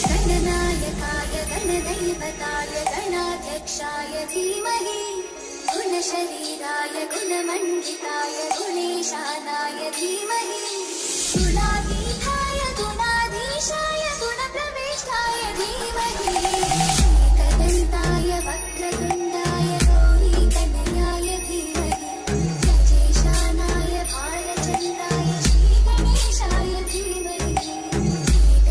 गणनायकाय गणदैवताय गणाध्यक्षाय धीमहि गुणशरीराय गुणमण्डिताय गुणेशानाय धीमहि गुणातीताय गुणाधीशाय गुणप्रविष्टाय धीमहि एकदन्ताय वक्रतुण्डाय गौरीतनयाय धीमहि गजेशानाय भालचन्द्राय श्रीगणेशाय धीमहि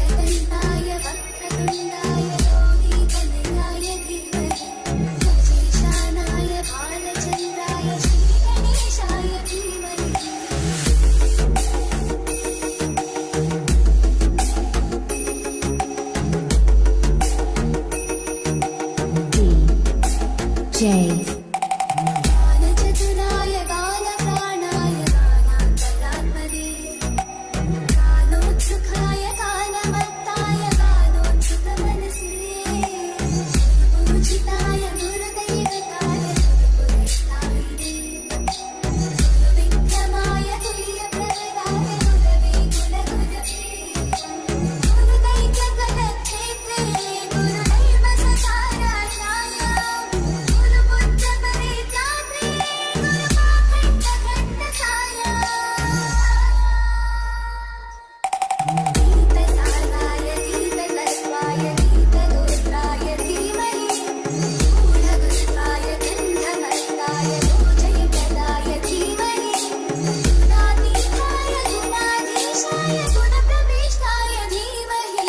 एकदन्ताय वक्रतुण्डाय गौरीतनयाय धीमहि गजेशानाय भालचन्द्राय श्रीगणेशाय धीमहि J. गानचतुराय गानप्राणाय गानान्तरात्मने गानोत्सुकाय गानमत्ताय गानोत्सुकमनसे पूजिताय गुरुदैवताय गुरुपुरस्तायिने गुरुविक्रमाय तुल्यप्रवराय गुरवे गुणगुरवे गुरुदैत्यगणक्षेत्रे गुरुदैवसकाराय गुरुपुत्रपरित्रात्रे गुरुपाखण्डखण्डकाय गीतसाराय गीततत्त्वाय गीतगोत्राय धीमहि गूढगुप्ताय गन्धमत्ताय गोचयप्रदाय धीमहि गुणातीताय गुणाधीशाय गुणप्रविष्टाय धीमहि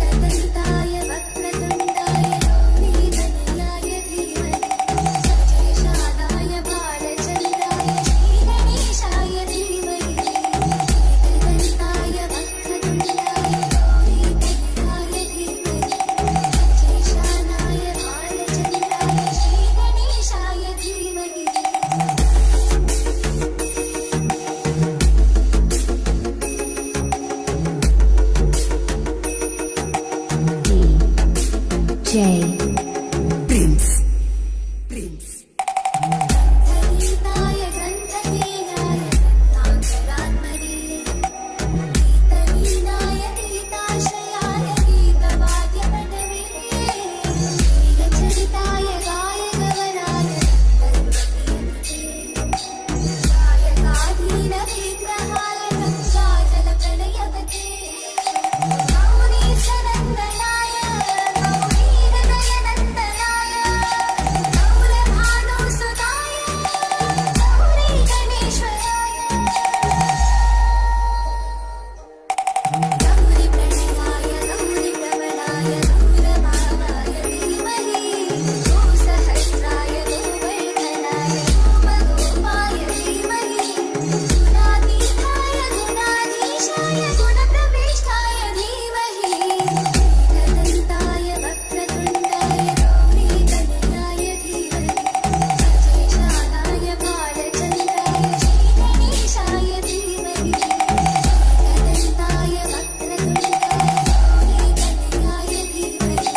एकदन्ताय वक्रतुण्डाय गौरीतनयाय धीमहि गजेशानाय भालचन्द्राय श्रीगणेशाय धीमहि एकदन्ताय वक्रतुण्डाय गौरीतनयाय धीमहि गजेशानाय भालचन्द्राय श्रीगणेशाय धीमहि J. गीताय ग्रन्थहीनाय ग्रन्थान्तरात्मने गीतहीनाय गीताश्रयाय गीतवाद्यपटवे गीतचरिताय गायकवराय गायकाधीनविग्रहाय गङ्गाजलप्रलयवते गौरीशनन्दनाय गौरीहृदयनन्दनाय गौरभानुसुताय गौरीगणेश्वराय गौरीप्रणयाय गौरीप्रवणाय गौरभावाय धीमहि गोसहस्राय गोवर्धनाय गोपगोपाय धीमहि गुणातीताय गुणाधीशाय गुणप्रविष्टाय धीमहि एकदन्ताय वक्रतुण्डाय गौरीतनयाय धीमहि गजेशानाय भालचन्द्राय श्रीगणेशाय धीमहि एकदन्ताय वक्रतुण्डाय गौरीतनयाय धीमहि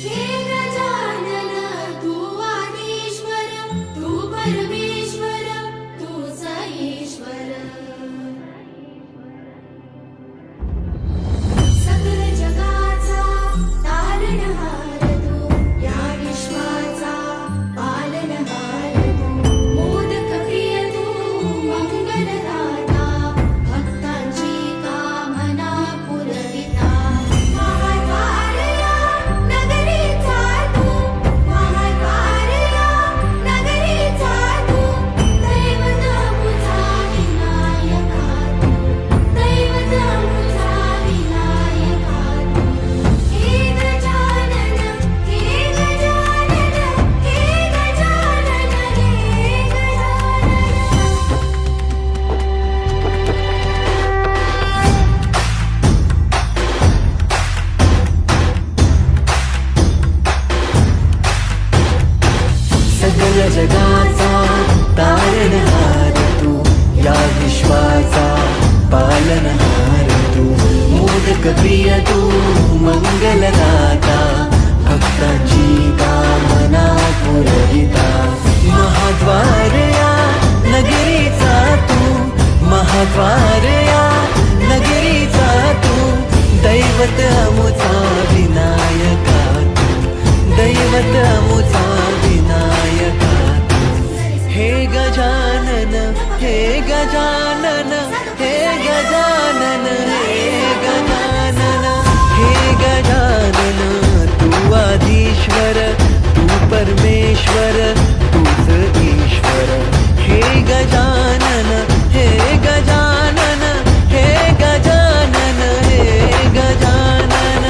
हे गजानन तू आदिश्वर तू परमेश्वर तूच ईश्वर सकल जगाचा तारणहार तू या विश्वाचा पालनहार तू मोदक प्रिय तू मंगलदाता भक्तांची कामना पुरविता महाद्वारया नगरीचा तू महाद्वारया नगरीचा तू दैवत मुझा विनायका तू दैवत मुझा विनायका तू हे गजानन हे गजानन हे गजानन हे सकल जगाचा तारणहार तू या विश्वाचा पालनहार तू मोदक प्रिय तू मंगलदाता भक्तांची कामना दैवत मुझा विनायका हे गजानन हे गजानन हे गजानन हे गजानन हे गजानन तू आधीश्वर तू परमेश्वर तूच ईश्वर हे गजानन हे गजानन हे गजानन हे गजानन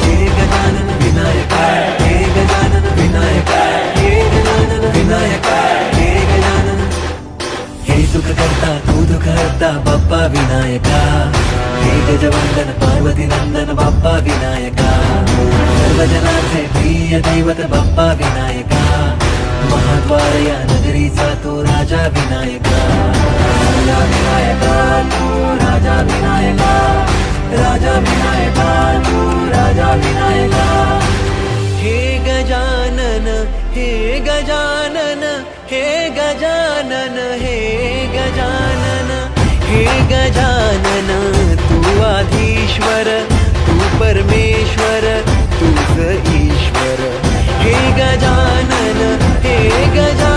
हे गजानन विनायका हे गजानन विनायका हे गजानन विनायका हे गजानन हे सुख करता तू दुःख हरता बाप्पा विनायका हे गजवंदन पार्वती नंदन बाप्पा विनायका सर्वजनांचे प्रिय दैवत बाप्पा विनायका महाद्वार या नगरीचा तो राजा विनायका राजा विनायका तू राजा विनायका राजा विनायका तू राजा विनायका हे गजानन हे गजानन हे गजानन हे गजानन हे गजानन तू आधीश्वर तू परमेश्वर तूच ईश्वर हे गजानन हे गजानन